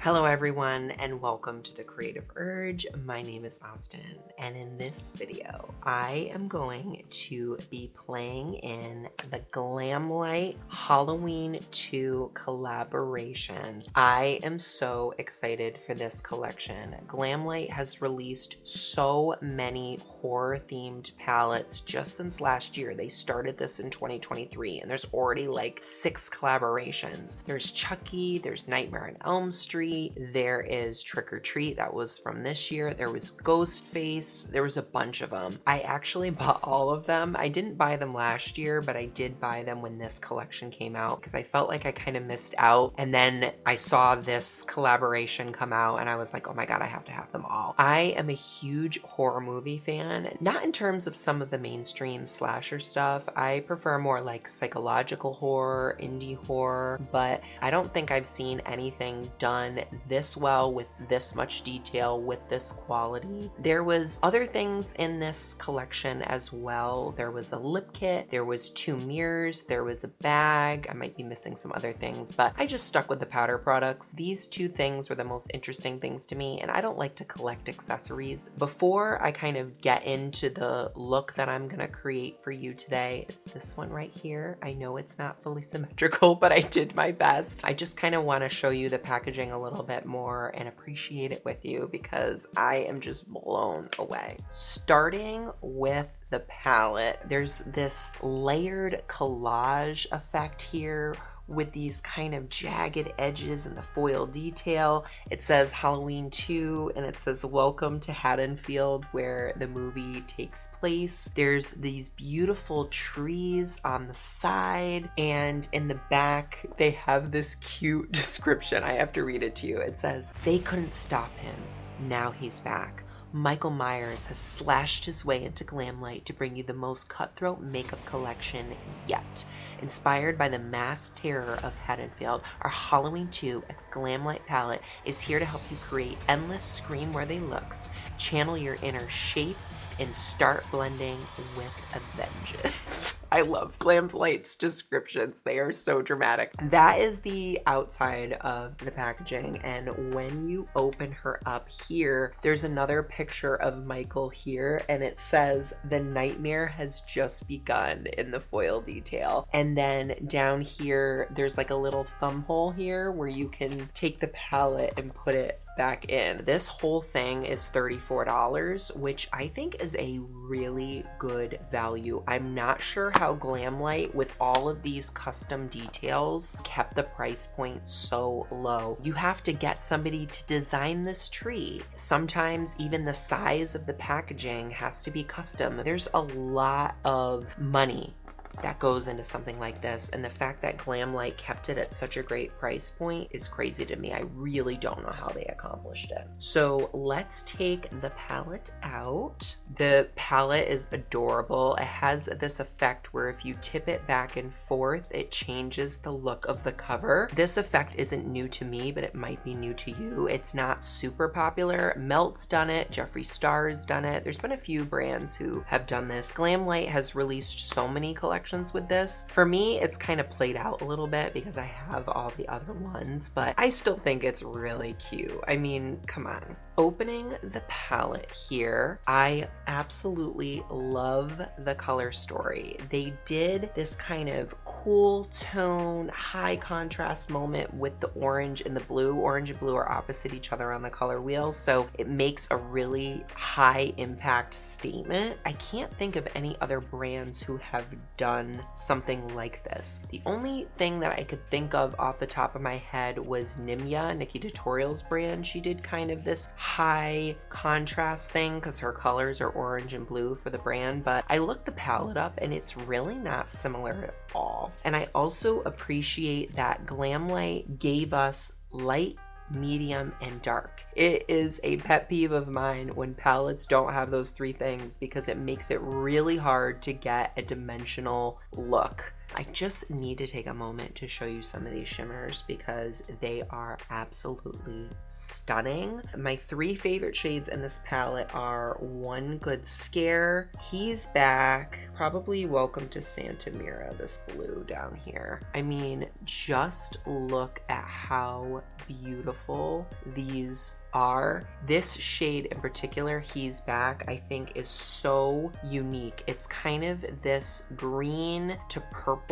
Hello everyone and welcome to the Creative Urge. My name is Austin and in this video I am going to be playing in the Glamlite Halloween 2 collaboration. I am so excited for this collection. Glamlite has released so many horror themed palettes just since last year. They started this in 2023 and there's already like 6 collaborations. There's Chucky, there's Nightmare on Elm Street, there is Trick or Treat, that was from this year. There was Ghostface, there was a bunch of them. I actually bought all of them. I didn't buy them last year, but I did buy them when this collection came out because I felt like I kind of missed out. And then I saw this collaboration come out and I was like, oh my God, I have to have them all. I am a huge horror movie fan, not in terms of some of the mainstream slasher stuff. I prefer more like psychological horror, indie horror, but I don't think I've seen anything done this well with this much detail, with this quality. There was other things in this collection as well. There was a lip kit, there was 2 mirrors, there was a bag. I might be missing some other things, but I just stuck with the powder products. These 2 things were the most interesting things to me, and I don't like to collect accessories. Before I kind of get into the look that I'm gonna create for you today, it's this one right here. I know it's not fully symmetrical, but I did my best. I just kind of want to show you the packaging a little bit more and appreciate it with you because I am just blown away. Starting with the palette, there's this layered collage effect here with these kind of jagged edges and the foil detail. It says Halloween 2 and it says welcome to Haddonfield, where the movie takes place. There's these beautiful trees on the side, and in the back they have this cute description. I have to read it to you. It says, "They couldn't stop him. Now he's back. Michael Myers has slashed his way into Glamlite to bring you the most cutthroat makeup collection yet. Inspired by the mass terror of Haddonfield, our Halloween 2 X Glamlite palette is here to help you create endless scream-worthy looks, channel your inner shape, and start blending with a vengeance." I love Glamlite's descriptions. They are so dramatic. That is the outside of the packaging, and when you open her up here, there's another picture of Michael here, and it says, "The nightmare has just begun," in the foil detail. And then down here, there's like a little thumb hole here where you can take the palette and put it back in. This whole thing is $34, which I think is a really good value. I'm not sure how Glamlite, with all of these custom details, kept the price point so low. You have to get somebody to design this tree. Sometimes even the size of the packaging has to be custom. There's a lot of money that goes into something like this, and the fact that Glamlite kept it at such a great price point is crazy to me. I really don't know how they accomplished it. So let's take the palette out. The palette is adorable. It has this effect where if you tip it back and forth, it changes the look of the cover. This effect isn't new to me, but it might be new to you. It's not super popular. Melt's done it, Jeffree Star's done it. There's been a few brands who have done this. Glamlite has released so many collections with this. For me, it's kind of played out a little bit because I have all the other ones, but I still think it's really cute. I mean, come on. Opening the palette here, I absolutely love the color story. They did this kind of cool tone, high contrast moment with the orange and the blue. Orange and blue are opposite each other on the color wheel, so it makes a really high impact statement. I can't think of any other brands who have done something like this. The only thing that I could think of off the top of my head was Nimya, Nikki Tutorial's brand. She did kind of this high contrast thing because her colors are orange and blue for the brand, but I looked the palette up and it's really not similar at all. And I also appreciate that Glamlite gave us light, medium, and dark. It is a pet peeve of mine when palettes don't have those 3 things because it makes it really hard to get a dimensional look. I just need to take a moment to show you some of these shimmers because they are absolutely stunning. My three favorite shades in this palette are One Good Scare, He's Back, probably Welcome to Santa Mira, this blue down here. I mean, just look at how beautiful these are. This shade in particular, He's Back, I think is so unique. It's kind of this green to purple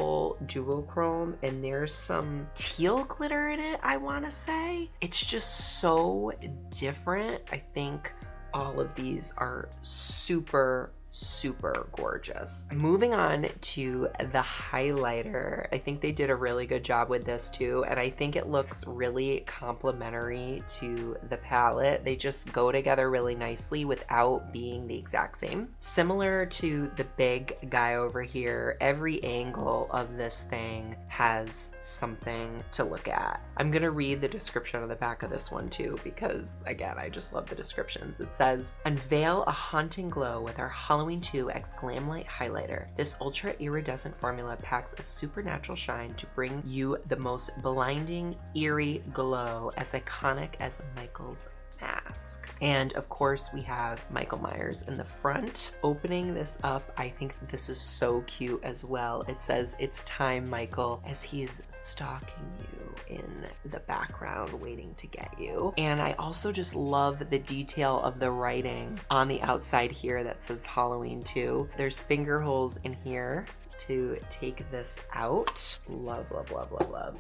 duochrome, and there's some teal glitter in it, I want to say. It's just so different. I think all of these are super gorgeous. Moving on to the highlighter. I think they did a really good job with this too, and I think it looks really complementary to the palette. They just go together really nicely without being the exact same. Similar to the big guy over here, every angle of this thing has something to look at. I'm gonna read the description on the back of this one too, because again, I just love the descriptions. It says, unveil a haunting glow with our Halloween 2X Glamlite highlighter. This ultra iridescent formula packs a supernatural shine to bring you the most blinding, eerie glow as iconic as Michael's mask. And of course we have Michael Myers in the front. Opening this up, I think this is so cute as well. It says, it's time, Michael, as he's stalking you in the background waiting to get you. And I also just love the detail of the writing on the outside here that says Halloween 2. There's finger holes in here to take this out. Love.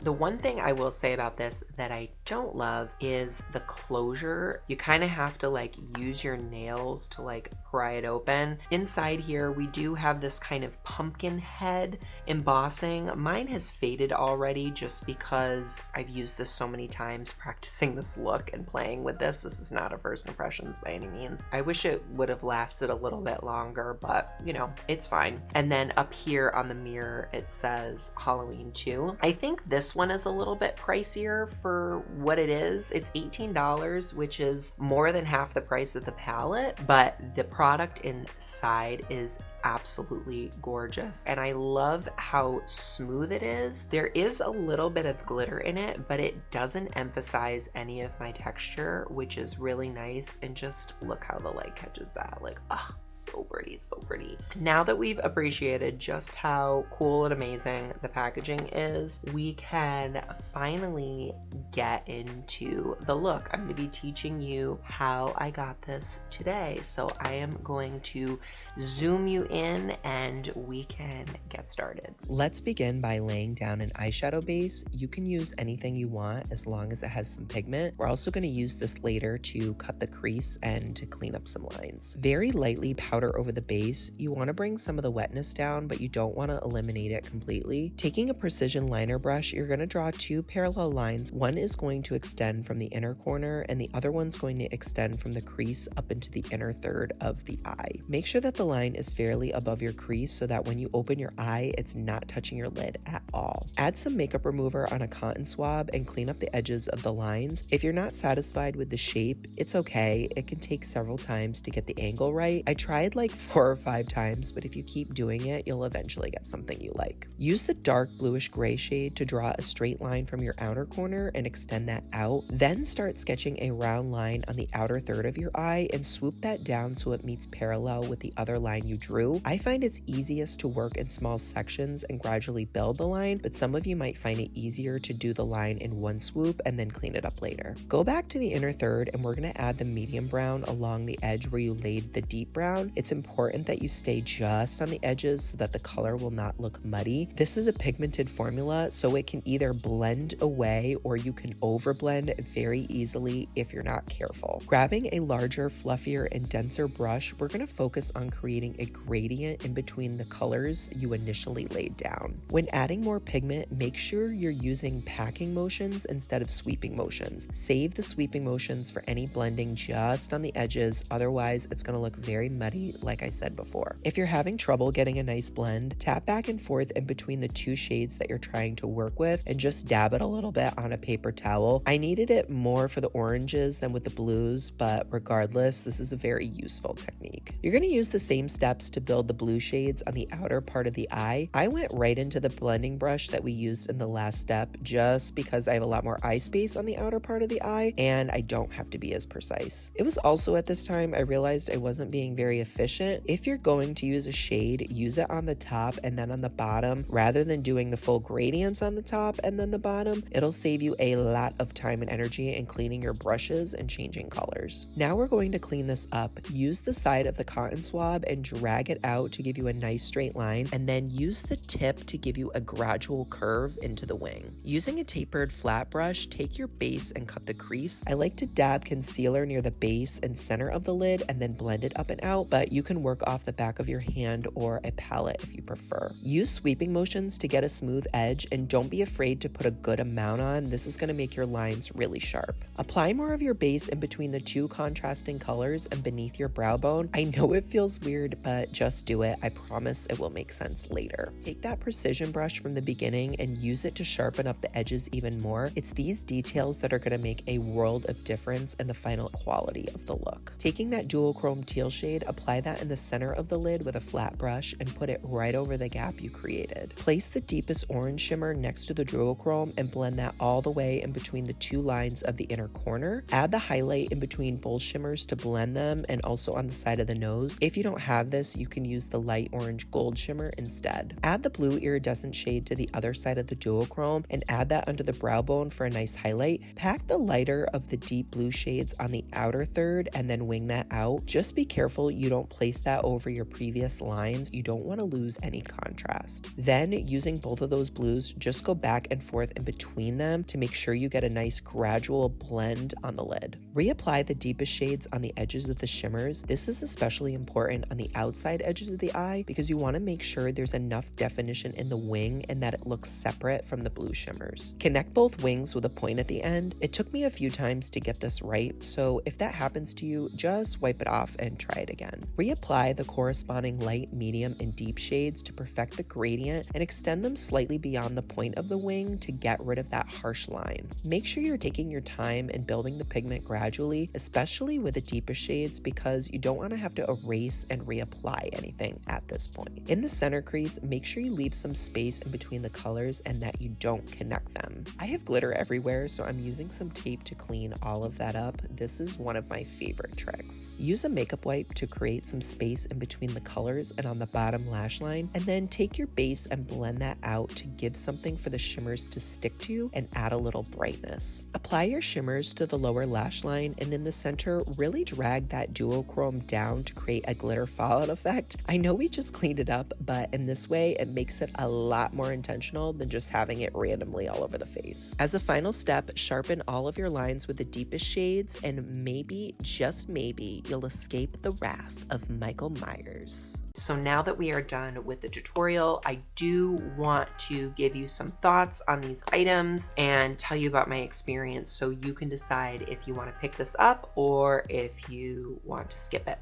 The one thing I will say about this that I don't love is the closure. You kind of have to like use your nails to like pry it open. Inside here, we do have this kind of pumpkin head embossing. Mine has faded already just because I've used this so many times practicing this look and playing with this. This is not a first impressions by any means. I wish it would have lasted a little bit longer, but you know, it's fine. And then up here on the mirror, it says Halloween 2. I think this one is a little bit pricier for what it is. It's $18, which is more than half the price of the palette, but the product inside is absolutely gorgeous. And I love how smooth it is. There is a little bit of glitter in it, but it doesn't emphasize any of my texture, which is really nice. And just look how the light catches that. Like, oh, so pretty, so pretty. Now that we've appreciated just how cool and amazing the packaging is, we can finally get into the look. I'm going to be teaching you how I got this today. So I am going to zoom you in and we can get started. Let's begin by laying down an eyeshadow base. You can use anything you want as long as it has some pigment. We're also going to use this later to cut the crease and to clean up some lines. Very lightly powder over the base. You want to bring some of the wetness down, but you don't want to eliminate it completely. Taking a precision liner brush, you're going to draw two parallel lines. One is going to extend from the inner corner and the other one's going to extend from the crease up into the inner third of the eye. Make sure that the line is fairly above your crease so that when you open your eye, it's not touching your lid at all. Add some makeup remover on a cotton swab and clean up the edges of the lines. If you're not satisfied with the shape, it's okay. It can take several times to get the angle right. I tried like 4 or 5 times, but if you keep doing it, you'll eventually get something you like. Use the dark bluish gray shade to draw a straight line from your outer corner and extend that out. Then start sketching a round line on the outer third of your eye and swoop that down so it meets parallel with the other line you drew. I find it's easiest to work in small sections and gradually build the line, but some of you might find it easier to do the line in one swoop and then clean it up later. Go back to the inner third and we're going to add the medium brown along the edge where you laid the deep brown. It's important that you stay just on the edges so that the color will not look muddy. This is a pigmented formula, so it can either blend away or you can overblend very easily if you're not careful. Grabbing a larger, fluffier, and denser brush, we're going to focus on creating a gradient in between the colors you initially laid down. When adding more pigment, make sure you're using packing motions instead of sweeping motions. Save the sweeping motions for any blending just on the edges, otherwise it's going to look very muddy like I said before. If you're having trouble getting a nice blend, tap back and forth in between the two shades that you're trying to work with and just dab it a little bit on a paper towel. I needed it more for the oranges than with the blues, but regardless, this is a very useful technique. You're going to use the same steps to build build the blue shades on the outer part of the eye, I went right into the blending brush that we used in the last step just because I have a lot more eye space on the outer part of the eye and I don't have to be as precise. It was also at this time I realized I wasn't being very efficient. If you're going to use a shade, use it on the top and then on the bottom rather than doing the full gradients on the top and then the bottom. It'll save you a lot of time and energy in cleaning your brushes and changing colors. Now we're going to clean this up. Use the side of the cotton swab and drag it out to give you a nice straight line, and then use the tip to give you a gradual curve into the wing. Using a tapered flat brush, take your base and cut the crease. I like to dab concealer near the base and center of the lid and then blend it up and out, but you can work off the back of your hand or a palette if you prefer. Use sweeping motions to get a smooth edge, and don't be afraid to put a good amount on. This is going to make your lines really sharp. Apply more of your base in between the two contrasting colors and beneath your brow bone. I know it feels weird, but just do it. I promise it will make sense later. Take that precision brush from the beginning and use it to sharpen up the edges even more. It's these details that are going to make a world of difference in the final quality of the look. Taking that dual chrome teal shade, apply that in the center of the lid with a flat brush and put it right over the gap you created. Place the deepest orange shimmer next to the dual chrome and blend that all the way in between the two lines of the inner corner. Add the highlight in between both shimmers to blend them, and also on the side of the nose. If you don't have this, you can use the light orange gold shimmer instead. Add the blue iridescent shade to the other side of the duochrome and add that under the brow bone for a nice highlight. Pack the lighter of the deep blue shades on the outer third and then wing that out. Just be careful you don't place that over your previous lines. You don't want to lose any contrast. Then, using both of those blues, just go back and forth in between them to make sure you get a nice gradual blend on the lid. Reapply the deepest shades on the edges of the shimmers. This is especially important on the outside edges of the eye because you want to make sure there's enough definition in the wing and that it looks separate from the blue shimmers. Connect both wings with a point at the end. It took me a few times to get this right, so if that happens to you, just wipe it off and try it again. Reapply the corresponding light, medium, and deep shades to perfect the gradient and extend them slightly beyond the point of the wing to get rid of that harsh line. Make sure you're taking your time and building the pigment gradually, especially with the deeper shades, because you don't want to have to erase and reapply anything at this point. In the center crease, make sure you leave some space in between the colors and that you don't connect them. I have glitter everywhere, so I'm using some tape to clean all of that up. This is one of my favorite tricks. Use a makeup wipe to create some space in between the colors and on the bottom lash line, and then take your base and blend that out to give something for the shimmers to stick to and add a little brightness. Apply your shimmers to the lower lash line, and in the center, really drag that duochrome down to create a glitter fallout effect. I know we just cleaned it up, but in this way, it makes it a lot more intentional than just having it randomly all over the face. As a final step, sharpen all of your lines with the deepest shades, and maybe, just maybe, you'll escape the wrath of Michael Myers. So now that we are done with the tutorial, I do want to give you some thoughts on these items and tell you about my experience so you can decide if you want to pick this up or if you want to skip it.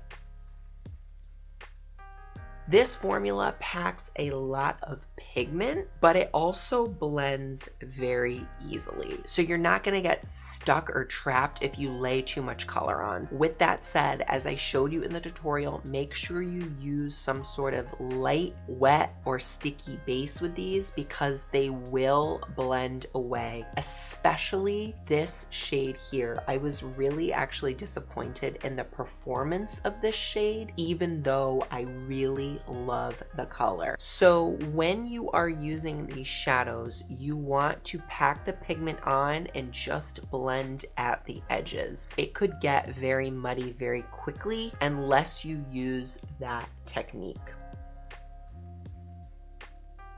This formula packs a lot of pigment, but it also blends very easily. So you're not gonna get stuck or trapped if you lay too much color on. With that said, as I showed you in the tutorial, make sure you use some sort of light, wet, or sticky base with these because they will blend away, especially this shade here. I was really actually disappointed in the performance of this shade, even though I really love the color. So when you are using these shadows, you want to pack the pigment on and just blend at the edges. It could get very muddy very quickly unless you use that technique.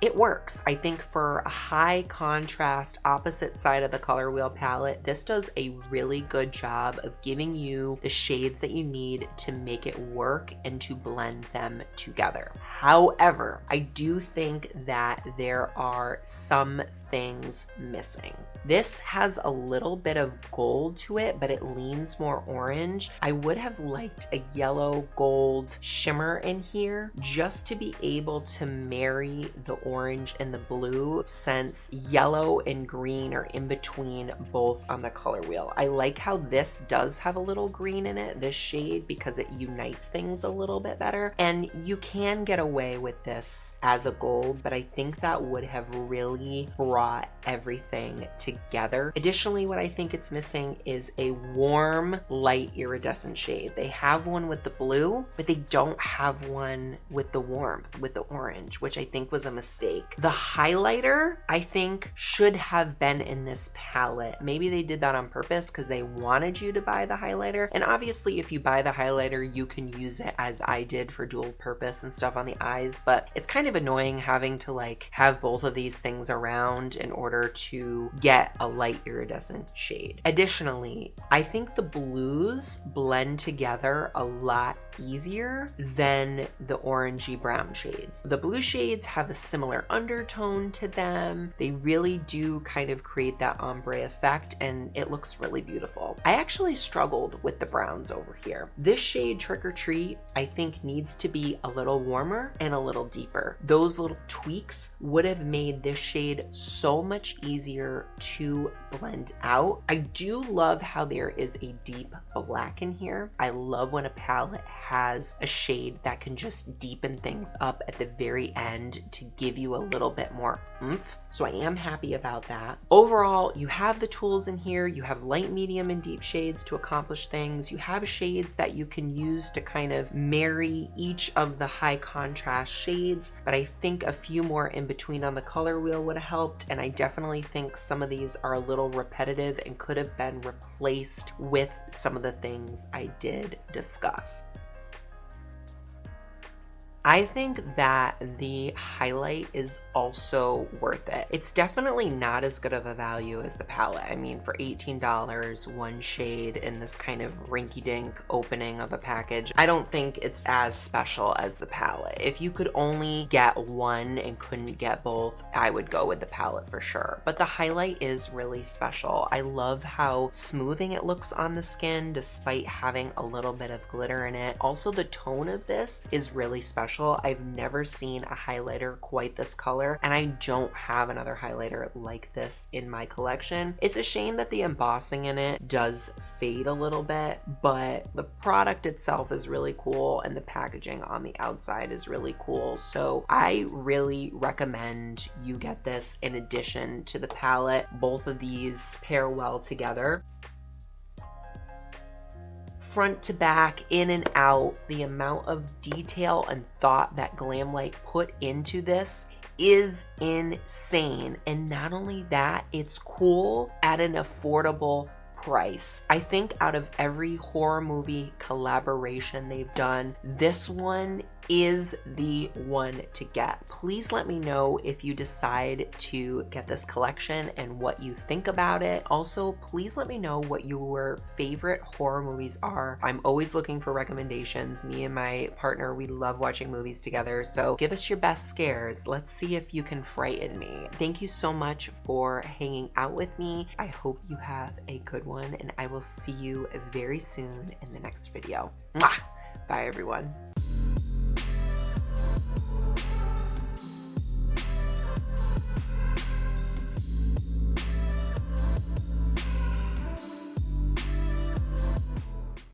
It works. I think for a high contrast opposite side of the color wheel palette, this does a really good job of giving you the shades that you need to make it work and to blend them together. However, I do think that there are some things missing. This has a little bit of gold to it, but it leans more orange. I would have liked a yellow gold shimmer in here just to be able to marry the orange and the blue, since yellow and green are in between both on the color wheel. I like how this does have a little green in it, this shade, because it unites things a little bit better. And you can get away with this as a gold, but I think that would have really brought everything together. Additionally, what I think it's missing is a warm, light iridescent shade. They have one with the blue, but they don't have one with the warmth, with the orange, which I think was a mistake. The highlighter, I think, should have been in this palette. Maybe they did that on purpose because they wanted you to buy the highlighter. And obviously, if you buy the highlighter, you can use it as I did for dual purpose and stuff on the eyes, but it's kind of annoying having to like have both of these things around in order to get a light iridescent shade. Additionally, I think the blues blend together a lot easier than the orangey brown shades. The blue shades have a similar undertone to them. They really do kind of create that ombre effect, and it looks really beautiful. I actually struggled with the browns over here. This shade Trick or Treat, I think, needs to be a little warmer and a little deeper. Those little tweaks would have made this shade so much easier to blend out. I do love how there is a deep black in here. I love when a palette has a shade that can just deepen things up at the very end to give you a little bit more oomph. So I am happy about that. Overall, you have the tools in here. You have light, medium, and deep shades to accomplish things. You have shades that you can use to kind of marry each of the high contrast shades, but I think a few more in between on the color wheel would have helped. And I definitely think some of these are a little repetitive and could have been replaced with some of the things I did discuss. I think that the highlight is also worth it. It's definitely not as good of a value as the palette. I mean, for $18, one shade in this kind of rinky-dink opening of a package, I don't think it's as special as the palette. If you could only get one and couldn't get both, I would go with the palette for sure. But the highlight is really special. I love how smoothing it looks on the skin despite having a little bit of glitter in it. Also, the tone of this is really special. I've never seen a highlighter quite this color, and I don't have another highlighter like this in my collection. It's a shame that the embossing in it does fade a little bit, but the product itself is really cool and the packaging on the outside is really cool. So I really recommend you get this in addition to the palette. Both of these pair well together. Front to back, in and out, the amount of detail and thought that Glamlite put into this is insane. And not only that, it's cool at an affordable price. I think out of every horror movie collaboration they've done, this one is the one to get. Please let me know if you decide to get this collection and what you think about it. Also, please let me know what your favorite horror movies are. I'm always looking for recommendations. Me and my partner, we love watching movies together, so give us your best scares. Let's see if you can frighten me. Thank you so much for hanging out with me. I hope you have a good one, and I will see you very soon in the next video. Mwah! Bye, everyone.